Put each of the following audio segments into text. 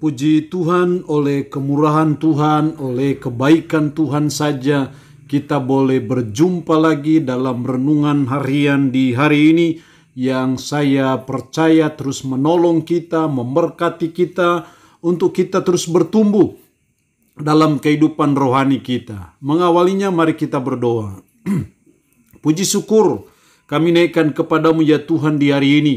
puji Tuhan, oleh kemurahan Tuhan, oleh kebaikan Tuhan saja kita boleh berjumpa lagi dalam renungan harian di hari ini yang saya percaya terus menolong kita, memberkati kita untuk kita terus bertumbuh dalam kehidupan rohani kita. Mengawalinya mari kita berdoa. Puji syukur kami naikkan kepadamu ya Tuhan di hari ini,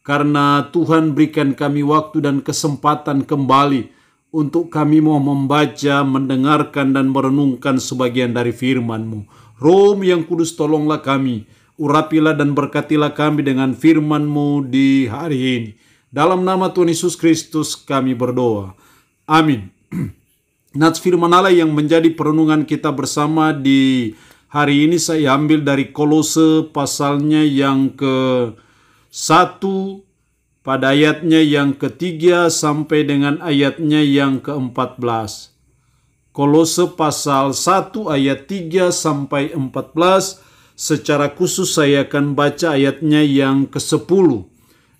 karena Tuhan berikan kami waktu dan kesempatan kembali untuk kami mau membaca, mendengarkan dan merenungkan sebagian dari firman-Mu. Roh yang kudus, tolonglah kami, urapilah dan berkatilah kami dengan firman-Mu di hari ini. Dalam nama Tuhan Yesus Kristus kami berdoa. Amin. Nats firman Allah yang menjadi perenungan kita bersama di hari ini saya ambil dari Kolose pasalnya yang ke-1 pada ayatnya yang ke-3 sampai dengan ayatnya yang ke-14. Kolose pasal 1 ayat 3 sampai 14. Secara khusus saya akan baca ayatnya yang ke-10.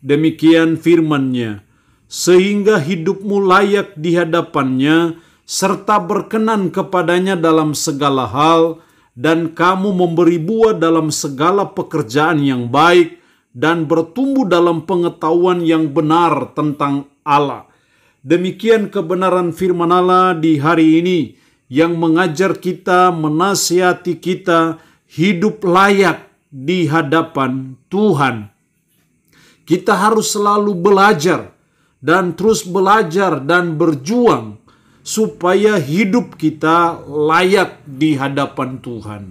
Demikian firman-Nya. Sehingga hidupmu layak di hadapan-Nya, serta berkenan kepadanya dalam segala hal, dan kamu memberi buah dalam segala pekerjaan yang baik, dan bertumbuh dalam pengetahuan yang benar tentang Allah. Demikian kebenaran firman Allah di hari ini yang mengajar kita, menasihati kita hidup layak di hadapan Tuhan. Kita harus selalu belajar dan terus belajar dan berjuang supaya hidup kita layak di hadapan Tuhan.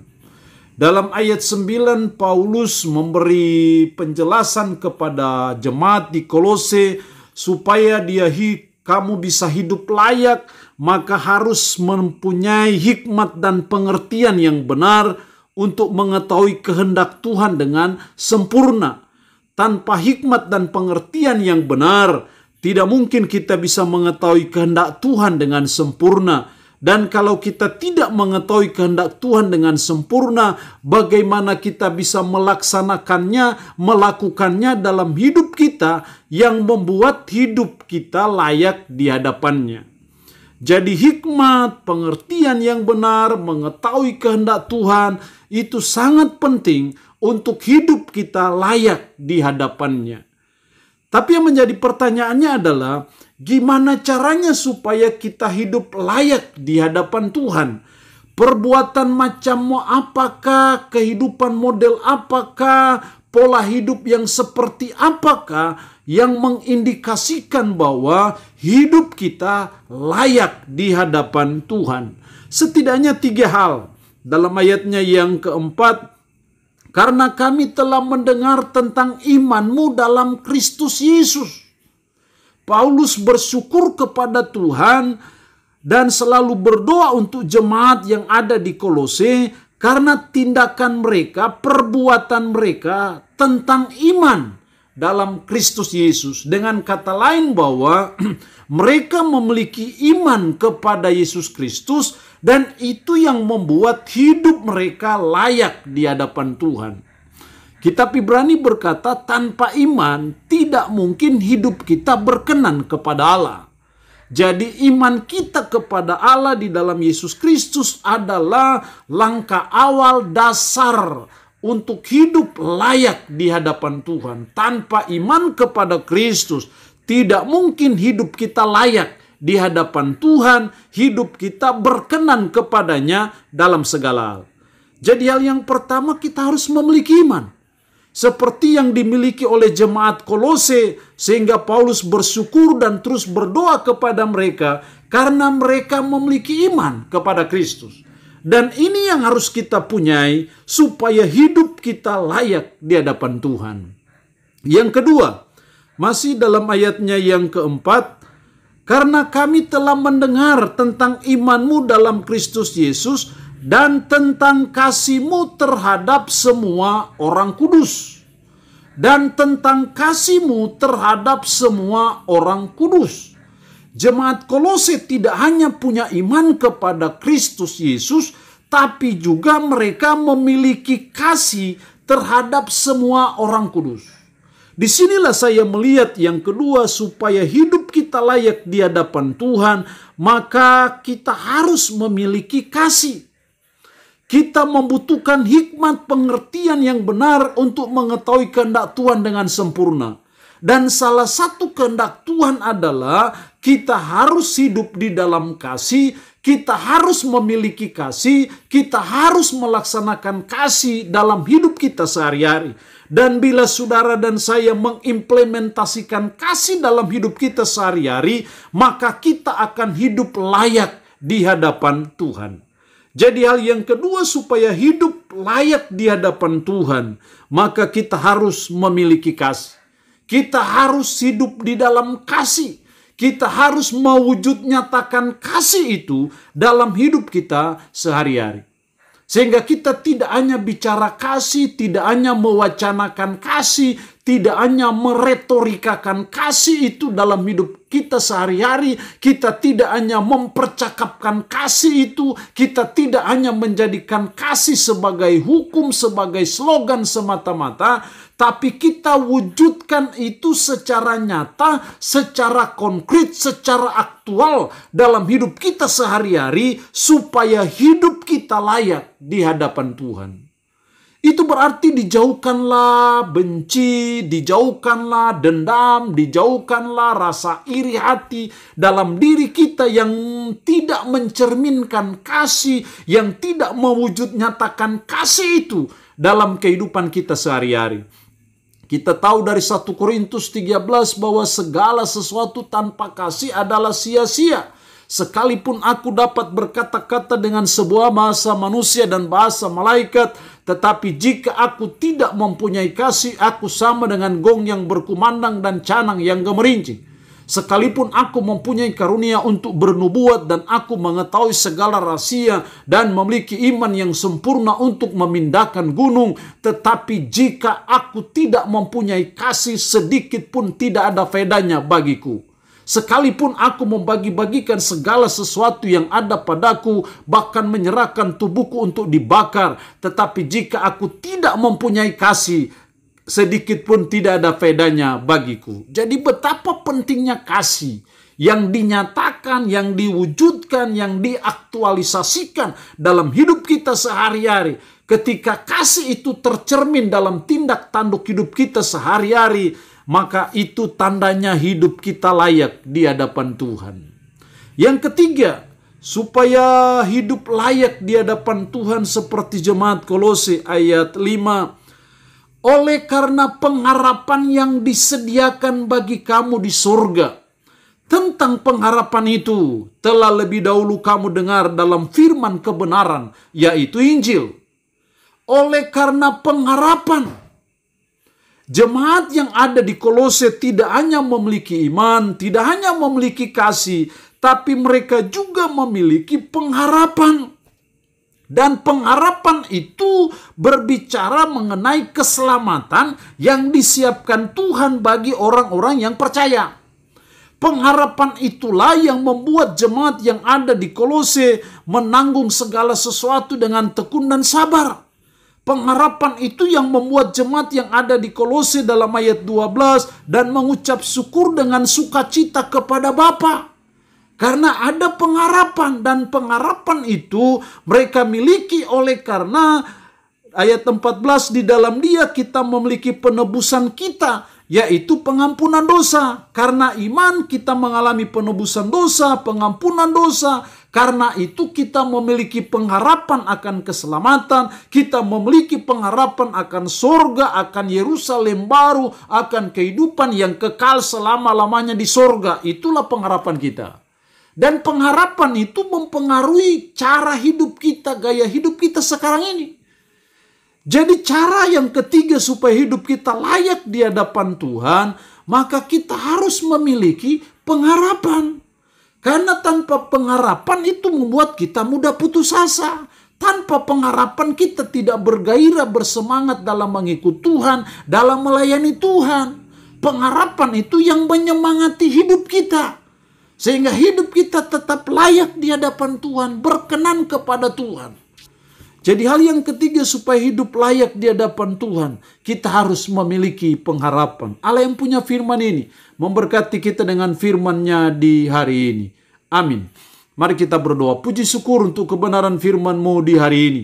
Dalam ayat 9 Paulus memberi penjelasan kepada jemaat di Kolose supaya kamu bisa hidup layak, maka harus mempunyai hikmat dan pengertian yang benar untuk mengetahui kehendak Tuhan dengan sempurna. Tanpa hikmat dan pengertian yang benar, tidak mungkin kita bisa mengetahui kehendak Tuhan dengan sempurna. Dan kalau kita tidak mengetahui kehendak Tuhan dengan sempurna, bagaimana kita bisa melaksanakannya, melakukannya dalam hidup kita yang membuat hidup kita layak di hadapannya. Jadi hikmat, pengertian yang benar, mengetahui kehendak Tuhan, itu sangat penting untuk hidup kita layak di hadapannya. Tapi yang menjadi pertanyaannya adalah, gimana caranya supaya kita hidup layak di hadapan Tuhan? Perbuatan macam apakah? Kehidupan model apakah? Pola hidup yang seperti apakah yang mengindikasikan bahwa hidup kita layak di hadapan Tuhan? Setidaknya 3 hal. Dalam ayatnya yang keempat, karena kami telah mendengar tentang iman-Mu dalam Kristus Yesus. Paulus bersyukur kepada Tuhan dan selalu berdoa untuk jemaat yang ada di Kolose karena tindakan mereka, perbuatan mereka tentang iman dalam Kristus Yesus. Dengan kata lain bahwa mereka memiliki iman kepada Yesus Kristus, dan itu yang membuat hidup mereka layak di hadapan Tuhan. Kitab Ibrani berkata, tanpa iman tidak mungkin hidup kita berkenan kepada Allah. Jadi iman kita kepada Allah di dalam Yesus Kristus adalah langkah awal dasar untuk hidup layak di hadapan Tuhan. Tanpa iman kepada Kristus, tidak mungkin hidup kita layak di hadapan Tuhan, hidup kita berkenan kepadanya dalam segala hal. Jadi hal yang pertama, kita harus memiliki iman. Seperti yang dimiliki oleh jemaat Kolose, sehingga Paulus bersyukur dan terus berdoa kepada mereka karena mereka memiliki iman kepada Kristus. Dan ini yang harus kita punyai supaya hidup kita layak di hadapan Tuhan. Yang kedua, masih dalam ayatnya yang keempat, karena kami telah mendengar tentang iman-Mu dalam Kristus Yesus dan tentang kasih-Mu terhadap semua orang kudus. Dan tentang kasih-Mu terhadap semua orang kudus. Jemaat Kolose tidak hanya punya iman kepada Kristus Yesus, tapi juga mereka memiliki kasih terhadap semua orang kudus. Disinilah saya melihat yang kedua, supaya hidup kita layak di hadapan Tuhan, maka kita harus memiliki kasih. Kita membutuhkan hikmat pengertian yang benar untuk mengetahui kehendak Tuhan dengan sempurna. Dan salah satu kehendak Tuhan adalah kita harus hidup di dalam kasih, kita harus memiliki kasih, kita harus melaksanakan kasih dalam hidup kita sehari-hari. Dan bila saudara dan saya mengimplementasikan kasih dalam hidup kita sehari-hari, maka kita akan hidup layak di hadapan Tuhan. Jadi hal yang kedua, supaya hidup layak di hadapan Tuhan, maka kita harus memiliki kasih. Kita harus hidup di dalam kasih. Kita harus mewujud nyatakan kasih itu dalam hidup kita sehari-hari. Sehingga kita tidak hanya bicara kasih, tidak hanya mewacanakan kasih, tidak hanya meretorikakan kasih itu dalam hidup kita sehari-hari. Kita tidak hanya mempercakapkan kasih itu, kita tidak hanya menjadikan kasih sebagai hukum, sebagai slogan semata-mata, tapi kita wujudkan itu secara nyata, secara konkret, secara aktual dalam hidup kita sehari-hari, supaya hidup kita layak di hadapan Tuhan. Itu berarti dijauhkanlah benci, dijauhkanlah dendam, dijauhkanlah rasa iri hati dalam diri kita yang tidak mencerminkan kasih, yang tidak mewujud nyatakan kasih itu dalam kehidupan kita sehari-hari. Kita tahu dari 1 Korintus 13 bahwa segala sesuatu tanpa kasih adalah sia-sia. Sekalipun aku dapat berkata-kata dengan sebuah bahasa manusia dan bahasa malaikat, tetapi jika aku tidak mempunyai kasih, aku sama dengan gong yang berkumandang dan canang yang gemerincing. Sekalipun aku mempunyai karunia untuk bernubuat dan aku mengetahui segala rahasia dan memiliki iman yang sempurna untuk memindahkan gunung, tetapi jika aku tidak mempunyai kasih, sedikit pun tidak ada faedahnya bagiku. Sekalipun aku membagi-bagikan segala sesuatu yang ada padaku, bahkan menyerahkan tubuhku untuk dibakar, tetapi jika aku tidak mempunyai kasih, sedikit pun tidak ada faedahnya bagiku. Jadi betapa pentingnya kasih yang dinyatakan, yang diwujudkan, yang diaktualisasikan dalam hidup kita sehari-hari. Ketika kasih itu tercermin dalam tindak tanduk hidup kita sehari-hari, maka itu tandanya hidup kita layak di hadapan Tuhan. Yang ketiga, supaya hidup layak di hadapan Tuhan seperti jemaat Kolose ayat 5. Oleh karena pengharapan yang disediakan bagi kamu di surga. Tentang pengharapan itu telah lebih dahulu kamu dengar dalam firman kebenaran, yaitu Injil. Oleh karena pengharapan, jemaat yang ada di Kolose tidak hanya memiliki iman, tidak hanya memiliki kasih, tapi mereka juga memiliki pengharapan. Dan pengharapan itu berbicara mengenai keselamatan yang disiapkan Tuhan bagi orang-orang yang percaya. Pengharapan itulah yang membuat jemaat yang ada di Kolose menanggung segala sesuatu dengan tekun dan sabar. Pengharapan itu yang membuat jemaat yang ada di Kolose dalam ayat 12 dan mengucap syukur dengan sukacita kepada Bapa. Karena ada pengharapan, dan pengharapan itu mereka miliki oleh karena ayat 14, di dalam Dia kita memiliki penebusan kita, yaitu pengampunan dosa. Karena iman kita mengalami penebusan dosa, pengampunan dosa. Karena itu kita memiliki pengharapan akan keselamatan, kita memiliki pengharapan akan surga, akan Yerusalem baru, akan kehidupan yang kekal selama-lamanya di surga. Itulah pengharapan kita. Dan pengharapan itu mempengaruhi cara hidup kita, gaya hidup kita sekarang ini. Jadi cara yang ketiga supaya hidup kita layak di hadapan Tuhan, maka kita harus memiliki pengharapan. Karena tanpa pengharapan itu membuat kita mudah putus asa. Tanpa pengharapan kita tidak bergairah, bersemangat dalam mengikut Tuhan, dalam melayani Tuhan. Pengharapan itu yang menyemangati hidup kita. Sehingga hidup kita tetap layak di hadapan Tuhan, berkenan kepada Tuhan. Jadi hal yang ketiga supaya hidup layak di hadapan Tuhan, kita harus memiliki pengharapan. Allah yang punya firman ini memberkati kita dengan firman-Nya di hari ini. Amin. Mari kita berdoa. Puji syukur untuk kebenaran firman-Mu di hari ini.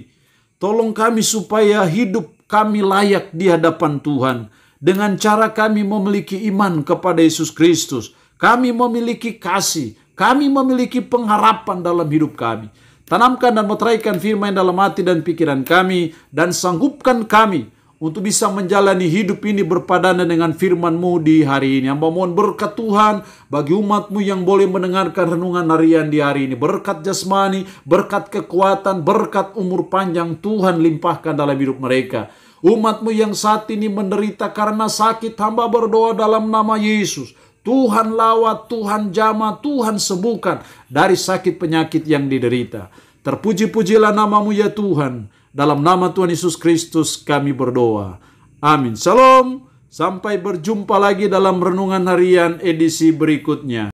Tolong kami supaya hidup kami layak di hadapan Tuhan. Dengan cara kami memiliki iman kepada Yesus Kristus. Kami memiliki kasih. Kami memiliki pengharapan dalam hidup kami. Tanamkan dan meteraikan firman dalam hati dan pikiran kami, dan sanggupkan kami untuk bisa menjalani hidup ini berpadanan dengan firman-Mu di hari ini. Hamba mohon berkat Tuhan bagi umat-Mu yang boleh mendengarkan renungan harian di hari ini. Berkat jasmani, berkat kekuatan, berkat umur panjang Tuhan limpahkan dalam hidup mereka. Umat-Mu yang saat ini menderita karena sakit, hamba berdoa dalam nama Yesus. Tuhan lawat, Tuhan jamah, Tuhan sembuhkan dari sakit penyakit yang diderita. Terpuji-pujilah nama-Mu ya Tuhan. Dalam nama Tuhan Yesus Kristus kami berdoa. Amin. Shalom. Sampai berjumpa lagi dalam renungan harian edisi berikutnya.